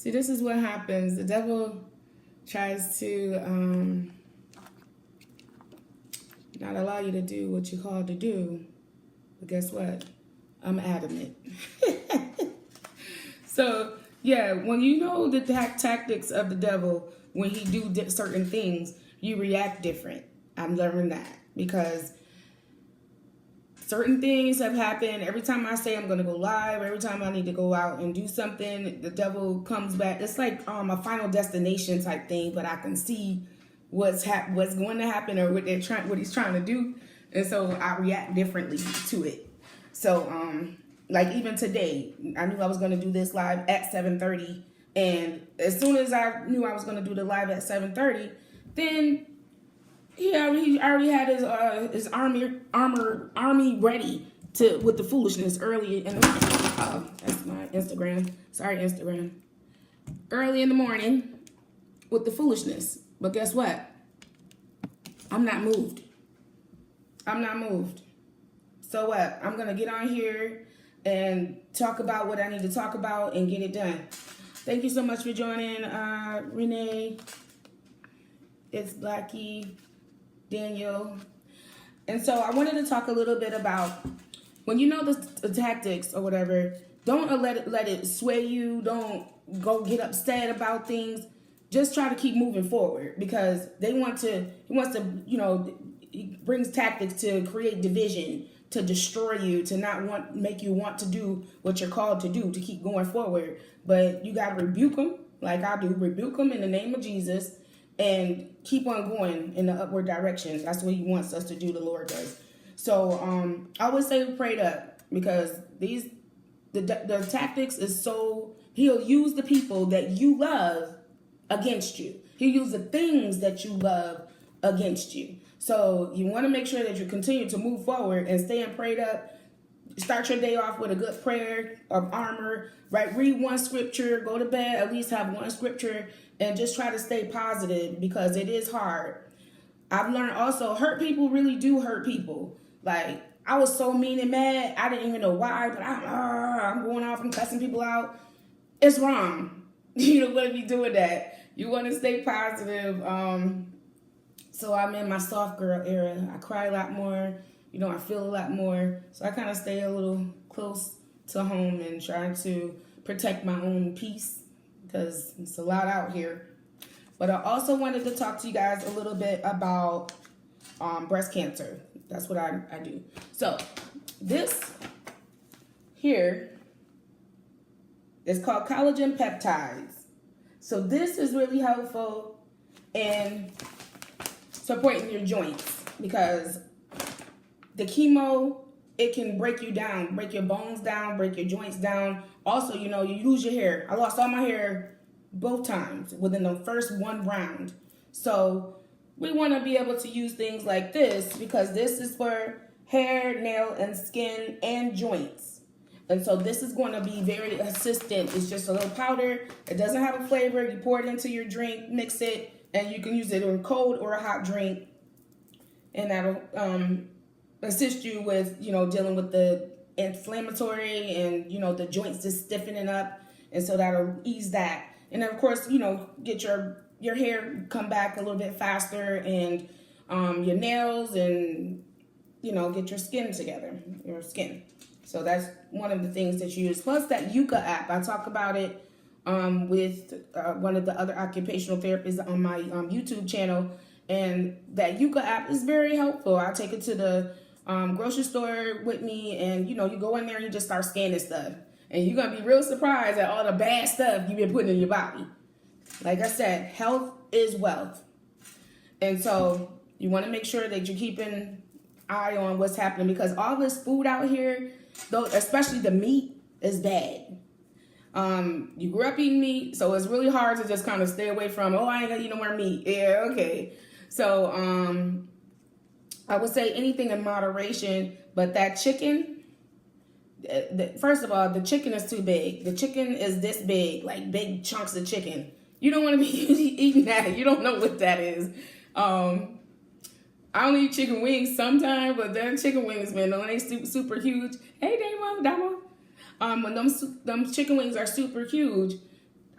See, this is what happens. The devil tries to not allow you to do what you're called to do. But guess what? I'm adamant. So, yeah, when you know the tactics of the devil, when he do certain things, you react different. I'm learning that because certain things have happened. Every time I say I'm going to go live, every time I need to go out and do something, the devil comes back. It's like a final destination type thing, but I can see what's going to happen or what he's trying to do, and so I react differently to it. So, like even today, I knew I was going to do this live at 7:30, and as soon as I knew I was going to do the live at 7:30, then he already had his army ready to with the foolishness early in the that's my Instagram. Sorry, Instagram. Early in the morning with the foolishness. But guess what? I'm not moved. I'm not moved. So what? I'm gonna get on here and talk about what I need to talk about and get it done. Thank you so much for joining, Renee. It's Blackie. Daniel. And so I wanted to talk a little bit about when you know the tactics or whatever, don't let it sway you. Don't go get upset about things. Just try to keep moving forward because he wants to, he brings tactics to create division, to destroy you, to not make you want to do what you're called to do, to keep going forward. But you got to rebuke them like I do. Rebuke them in the name of Jesus. And keep on going in the upward direction. That's what he wants us to do, the Lord does. So I always say prayed up because the tactics is so, he'll use the people that you love against you. He'll use the things that you love against you. So you want to make sure that you continue to move forward and stay in prayed up. Start your day off with a good prayer of armor, right? Read one scripture, go to bed, at least have one scripture, and just try to stay positive because it is hard. I've learned also hurt people really do hurt people. Like I was so mean and mad, I didn't even know why, but I'm going off and cussing people out. It's wrong. You don't want to be doing that. You want to stay positive. So I'm in my soft girl era. I cry a lot more. I feel a lot more. So I kind of stay a little close to home and try to protect my own peace because it's a lot out here. But I also wanted to talk to you guys a little bit about breast cancer. That's what I do. So this here is called collagen peptides. So this is really helpful in supporting your joints because the chemo, it can break you down, break your bones down, break your joints down. Also, you lose your hair. I lost all my hair both times within the first one round. So we want to be able to use things like this because this is for hair, nail, and skin and joints. And so this is going to be very assistant. It's just a little powder. It doesn't have a flavor. You pour it into your drink, mix it, and you can use it in a cold or a hot drink. And that'll assist you with, dealing with the inflammatory and, the joints just stiffening up. And so that'll ease that. And then, of course, get your hair come back a little bit faster and your nails and, get your skin together, your skin. So that's one of the things that you use. Plus that Yuka app. I talk about it with one of the other occupational therapists on my YouTube channel. And that Yuka app is very helpful. I take it to the grocery store with me and, you go in there and you just start scanning stuff. And you're going to be real surprised at all the bad stuff you've been putting in your body. Like I said, health is wealth. And so you want to make sure that you're keeping an eye on what's happening because all this food out here, though, especially the meat, is bad. You grew up eating meat, so it's really hard to just kind of stay away from, I ain't going to eat no more meat. Yeah, okay. So I would say anything in moderation, but that chicken, first of all, the chicken is too big. The chicken is this big, like big chunks of chicken. You don't want to be eating that. You don't know what that is. I only eat chicken wings sometimes, but them chicken wings, man, when they super huge. Hey, Damo. When them chicken wings are super huge,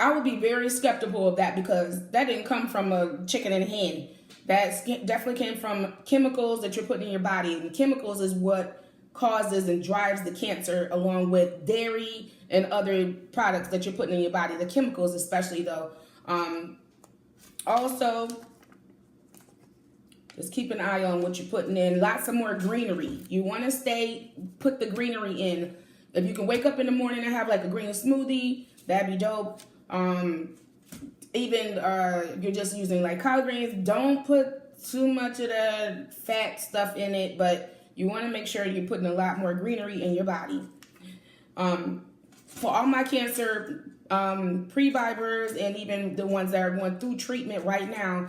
I would be very skeptical of that, because that didn't come from a chicken and hen. That definitely came from chemicals that you're putting in your body. And chemicals is what causes and drives the cancer, along with dairy and other products that you're putting in your body. The chemicals especially, though. Also, just keep an eye on what you're putting in. Lots of more greenery. You want to put the greenery in. If you can wake up in the morning and have like a green smoothie, that'd be dope. Even if you're just using like collard greens, don't put too much of the fat stuff in it, but you want to make sure you're putting a lot more greenery in your body. For all my cancer pre-vivers and even the ones that are going through treatment right now,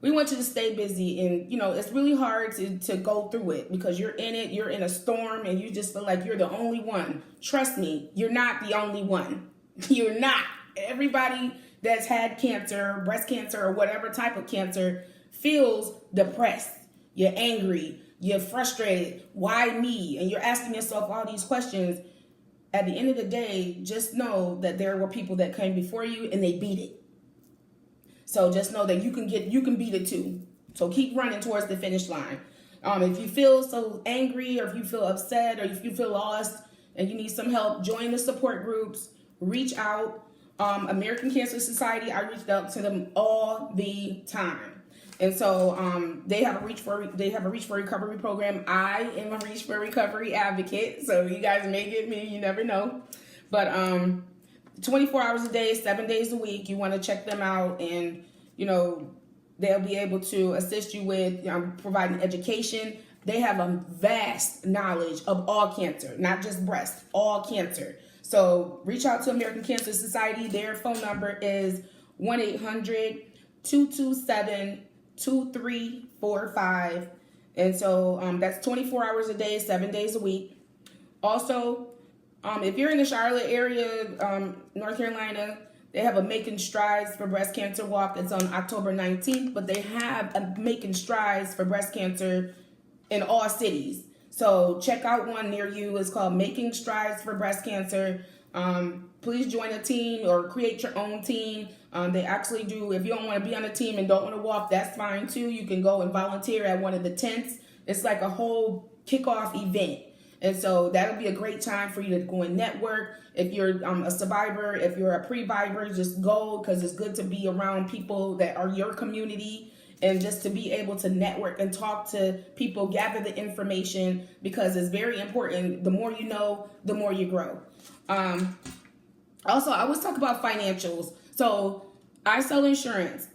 we want you to stay busy. And, it's really hard to go through it, because you're in it, you're in a storm, and you just feel like you're the only one. Trust me, you're not the only one. You're not. Everybody that's had cancer, breast cancer, or whatever type of cancer feels depressed. You're angry. You're frustrated. Why me? And you're asking yourself all these questions. At the end of the day, just know that there were people that came before you and they beat it. So just know that you can beat it too. So keep running towards the finish line. If you feel so angry, or if you feel upset, or if you feel lost and you need some help, join the support groups. Reach out. American Cancer Society, I reached out to them all the time. And so they have a Reach for Recovery program. I am a Reach for Recovery advocate. So you guys may get me, you never know. But 24 hours a day, 7 days a week, you want to check them out, and they'll be able to assist you with providing education. They have a vast knowledge of all cancer, not just breast, all cancer. So reach out to American Cancer Society. Their phone number is 1-800-227-2345. And so that's 24 hours a day, 7 days a week. Also, if you're in the Charlotte area, North Carolina, they have a Making Strides for Breast Cancer walk. It's on October 19th, but they have a Making Strides for breast cancer in all cities. So check out one near you. It's called Making Strides for Breast Cancer. Please join a team or create your own team. They actually do. If you don't want to be on a team and don't want to walk, that's fine too. You can go and volunteer at one of the tents. It's like a whole kickoff event. And so that'll be a great time for you to go and network. If you're a survivor, if you're a pre-vivor, just go, because it's good to be around people that are your community, and just to be able to network and talk to people, gather the information, because it's very important. The more you know, the more you grow. Also, I always talk about financials. So I sell insurance.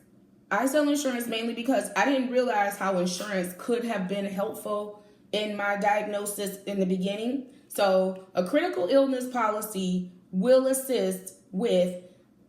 I sell insurance mainly because I didn't realize how insurance could have been helpful in my diagnosis in the beginning. So a critical illness policy will assist with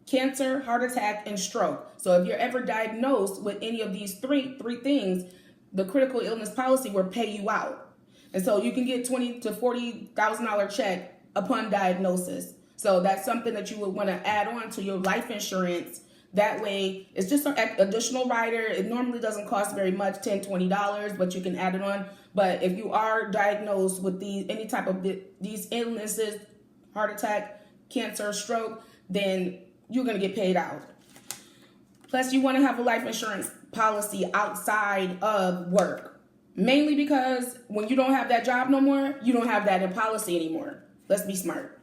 cancer, heart attack, and stroke. So if you're ever diagnosed with any of these three things, the critical illness policy will pay you out. And so you can get $20,000 to $40,000 check upon diagnosis. So that's something that you would want to add on to your life insurance. That way, it's just an additional rider. It normally doesn't cost very much, $10, $20, but you can add it on. But if you are diagnosed with any type of these illnesses, heart attack, cancer, stroke, then you're going to get paid out. Plus, you want to have a life insurance policy outside of work. Mainly because when you don't have that job no more, you don't have that in policy anymore. Let's be smart.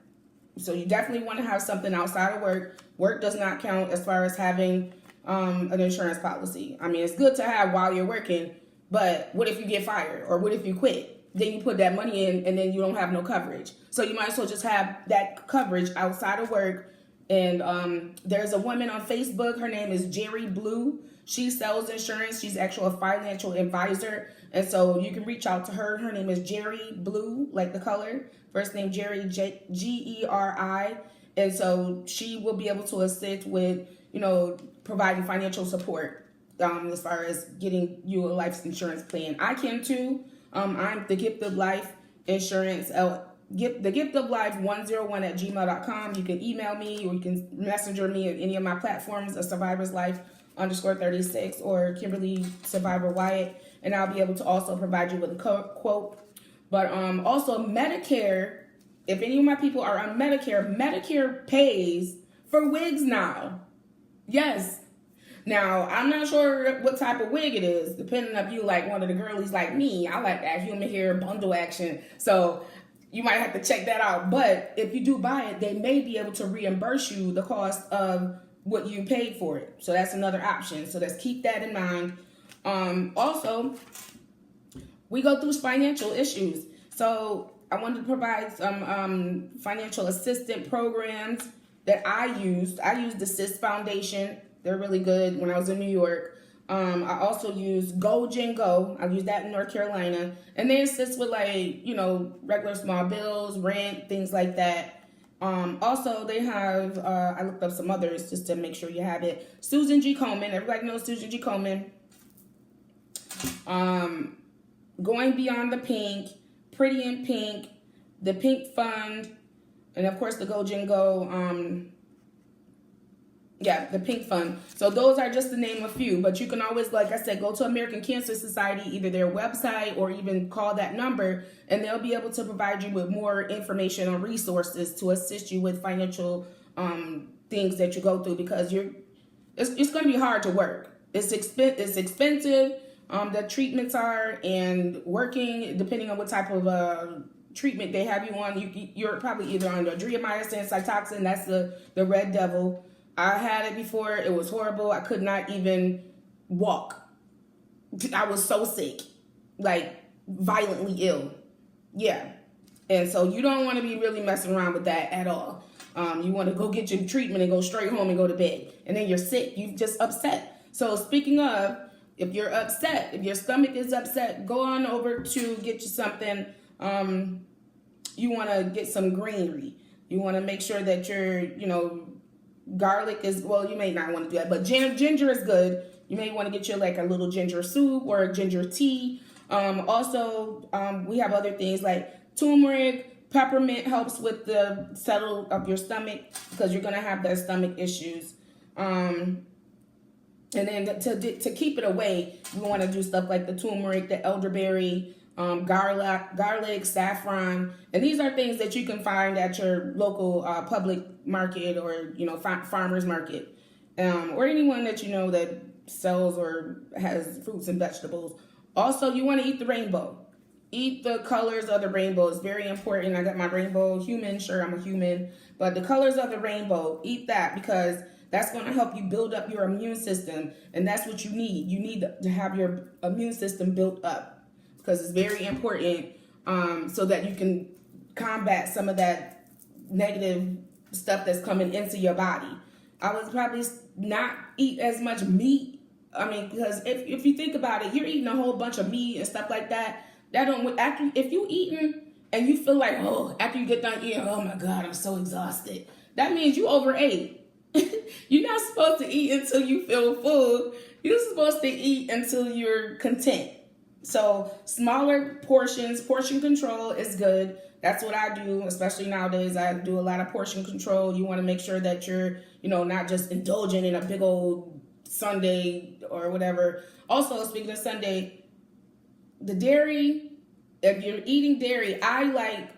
So you definitely want to have something outside of work. Work does not count as far as having an insurance policy. I mean, it's good to have while you're working, but what if you get fired, or what if you quit? Then you put that money in and then you don't have no coverage. So you might as well just have that coverage outside of work. And there's a woman on Facebook. Her name is Jerry Blue. She sells insurance. She's actually a financial advisor. And so you can reach out to her. Her name is Jerry Blue, like the color. First name Jerry, Geri. And so she will be able to assist with, providing financial support as far as getting you a life insurance plan. I can too. I'm the Gift of Life Insurance, the Gift of Life 101@gmail.com. You can email me, or you can messenger me at any of my platforms, a Survivor's Life _36 or Kimberly Survivor Wyatt, and I'll be able to also provide you with a quote. But also Medicare, if any of my people are on Medicare, Medicare pays for wigs now. Yes. Now, I'm not sure what type of wig it is, depending if you like one of the girlies like me. I like that human hair bundle action. So you might have to check that out. But if you do buy it, they may be able to reimburse you the cost of what you paid for it. So that's another option. So let's keep that in mind. Also, we go through financial issues. So I wanted to provide some financial assistance programs that I used. I used the CIS Foundation. They're really good when I was in New York. I also used Go Gen Go. I used that in North Carolina. And they assist with like, regular small bills, rent, things like that. Also, they have, I looked up some others just to make sure you have it. Susan G. Komen. Everybody knows Susan G. Komen. Going Beyond the Pink, Pretty in Pink, the Pink Fund, and of course the Go Gen Go, the Pink Fund. So those are just to name a few, but you can always, like I said, go to American Cancer Society, either their website or even call that number, and they'll be able to provide you with more information or resources to assist you with financial things that you go through, because it's going to be hard to work. It's expensive. The treatments are, and working, depending on what type of treatment they have you on, you're probably either on the adriamycin, Cytoxan, that's the red devil. I had it before. It was horrible. I could not even walk. I was so sick, like violently ill. Yeah. And so you don't want to be really messing around with that at all. You want to go get your treatment and go straight home and go to bed. And then you're sick. You're just upset. So speaking of, if you're upset, if your stomach is upset, go on over to get you something. You want to get some greenery. You want to make sure that your, garlic is, well, you may not want to do that, but ginger is good. You may want to get you like a little ginger soup or a ginger tea. Also, we have other things like turmeric, peppermint helps with the settle of your stomach, because you're going to have that stomach issues. And then to keep it away, you want to do stuff like the turmeric, the elderberry, garlic, saffron, and these are things that you can find at your local public market or farmers market, or anyone that that sells or has fruits and vegetables. Also, you want to eat the rainbow. Eat the colors of the rainbow. It's very important. I got my rainbow human. Sure, I'm a human, but the colors of the rainbow. Eat that, because that's going to help you build up your immune system, and that's what you need. You need to have your immune system built up, because it's very important, so that you can combat some of that negative stuff that's coming into your body. I would probably not eat as much meat. I mean, because if you think about it, you're eating a whole bunch of meat and stuff like that. If you eating and you feel like, after you get done eating, oh my God, I'm so exhausted, that means you overate. You're not supposed to eat until you feel full. You're supposed to eat until you're content. So smaller portions, portion control is good. That's what I do, especially nowadays. I do a lot of portion control. You want to make sure that you're, not just indulging in a big old sundae or whatever. Also, speaking of sundae, the dairy, if you're eating dairy, I like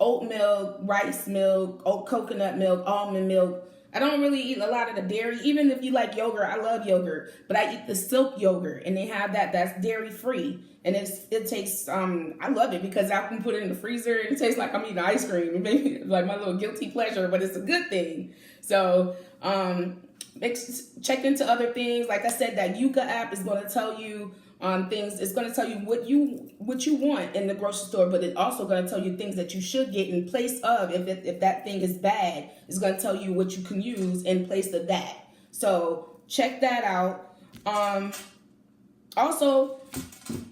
oat milk, rice milk, oat coconut milk, almond milk. I don't really eat a lot of the dairy. Even if you like yogurt, I love yogurt, but I eat the Silk yogurt, and they have that's dairy free, and it tastes I love it because I can put it in the freezer and it tastes like I'm eating ice cream. It makes me like my little guilty pleasure, but it's a good thing. So check into other things. Like I said, that Yuka app is going to tell you things. It's going to tell you what you want in the grocery store, but it's also going to tell you things that you should get in place of. If that thing is bad, it's going to tell you what you can use in place of that. So check that out. Also,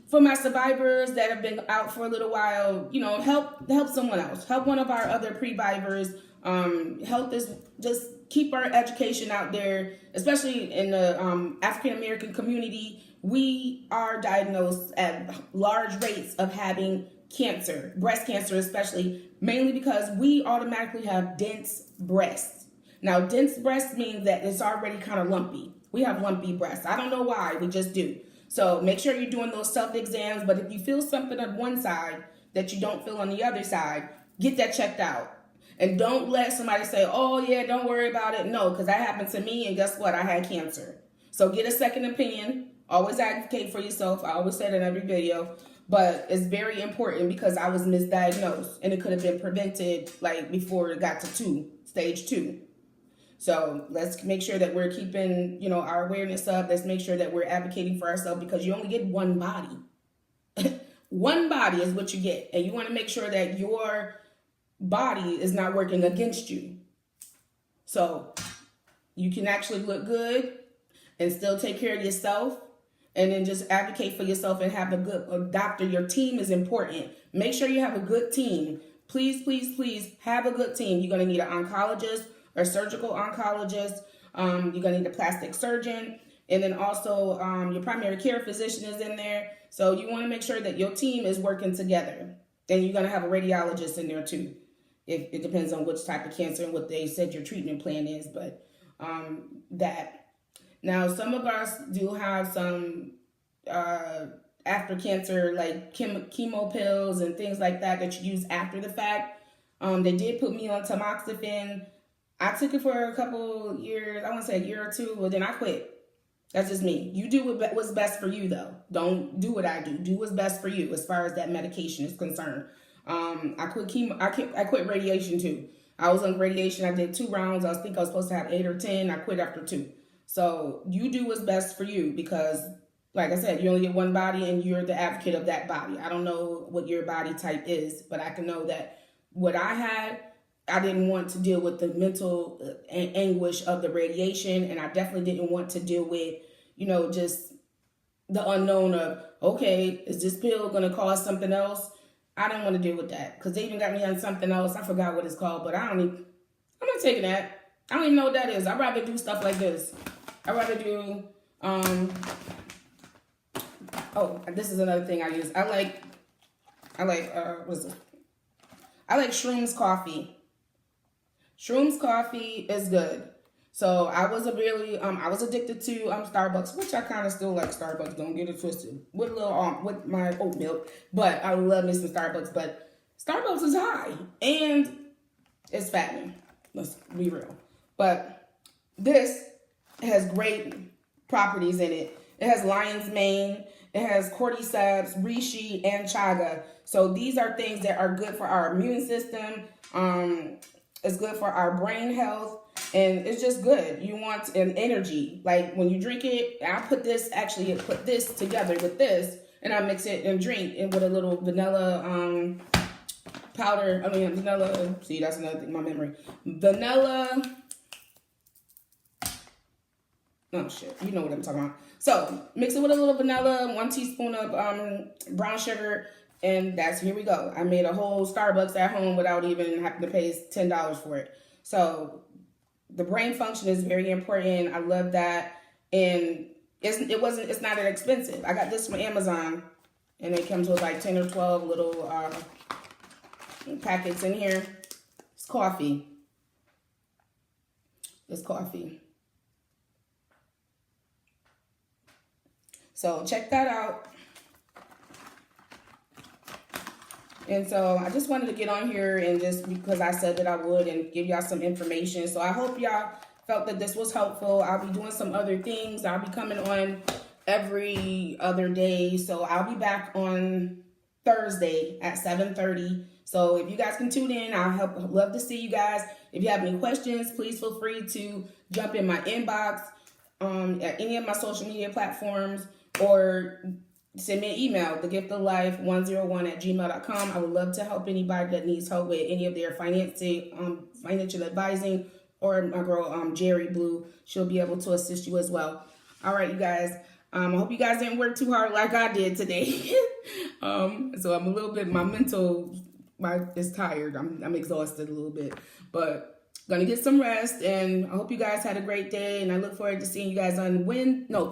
for my survivors that have been out for a little while, help someone else. Help one of our other pre-vivors. Help us just keep our education out there, especially in the African American community. We are diagnosed at large rates of having cancer, breast cancer especially, mainly because we automatically have dense breasts. Now, dense breasts means that it's already kind of lumpy. We have lumpy breasts. I don't know why, we just do. So make sure you're doing those self-exams, but if you feel something on one side that you don't feel on the other side, get that checked out. And don't let somebody say, oh yeah, don't worry about it. No, because that happened to me, and guess what? I had cancer. So get a second opinion. Always advocate for yourself. I always say that in every video. But it's very important because I was misdiagnosed, and it could have been prevented like before it got to stage 2. So let's make sure that we're keeping, our awareness up. Let's make sure that we're advocating for ourselves, because you only get one body. One body is what you get. And you want to make sure that your body is not working against you. So you can actually look good and still take care of yourself, and then just advocate for yourself and have a good doctor. Your team is important. Make sure you have a good team. Please, please, please have a good team. You're going to need an oncologist or surgical oncologist. You're going to need a plastic surgeon. And then also your primary care physician is in there. So you want to make sure that your team is working together. Then you're going to have a radiologist in there too. It depends on which type of cancer and what they said your treatment plan is. But that. Now, some of us do have some after cancer, like chemo pills and things like that you use after the fact. They did put me on tamoxifen. I took it for a couple years, I want to say a year or two, but then I quit. That's just me. You do what's best for you, though. Don't do what I do. Do what's best for you as far as that medication is concerned. I quit chemo. I quit radiation too. I was on radiation. I did 2 rounds. I was supposed to have 8 or 10. I quit after 2. So you do what's best for you, because, like I said, you only get one body, and you're the advocate of that body. I don't know what your body type is, but I can know that what I had, I didn't want to deal with the mental anguish of the radiation, and I definitely didn't want to deal with, just the unknown of, okay, is this pill going to cause something else? I didn't want to deal with that, because they even got me on something else. I forgot what it's called, but I'm not taking that. I don't even know what that is. I'd rather do stuff like this. I'd rather do, this is another thing I use. I like Shrooms coffee. Shrooms coffee is good. So I was addicted to Starbucks, which I kind of still like Starbucks. Don't get it twisted. With with my oat milk, but I love me some Starbucks. But Starbucks is high and it's fattening. Let's be real. But this has great properties in it. It has lion's mane. It has cordyceps, reishi, and chaga. So these are things that are good for our immune system. It's good for our brain health. And it's just good. You want an energy. Like when you drink it, I put this together with this, and I mix it and drink it with a little vanilla powder. Vanilla. See, that's another thing, my memory. Vanilla. Oh, shit. You know what I'm talking about. So mix it with a little vanilla, 1 teaspoon of brown sugar, and here we go. I made a whole Starbucks at home without even having to pay $10 for it. So the brain function is very important. I love that. And it's not that expensive. I got this from Amazon, and it comes with like 10 or 12 little packets in here. It's coffee. It's coffee. So check that out. And so I just wanted to get on here, and just because I said that I would, and give y'all some information. So I hope y'all felt that this was helpful. I'll be doing some other things. I'll be coming on every other day. So I'll be back on Thursday at 7:30. So if you guys can tune in, I'd love to see you guys. If you have any questions, please feel free to jump in my inbox at any of my social media platforms, or send me an email, thegiftoflife101@gmail.com. I would love to help anybody that needs help with any of their financial advising, or my girl, Jerry Blue. She'll be able to assist you as well. All right, you guys. I hope you guys didn't work too hard like I did today. So I'm a little bit, my mental is tired. I'm exhausted a little bit, but gonna get some rest. And I hope you guys had a great day. And I look forward to seeing you guys on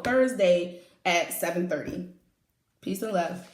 Thursday at 7:30. Peace and love.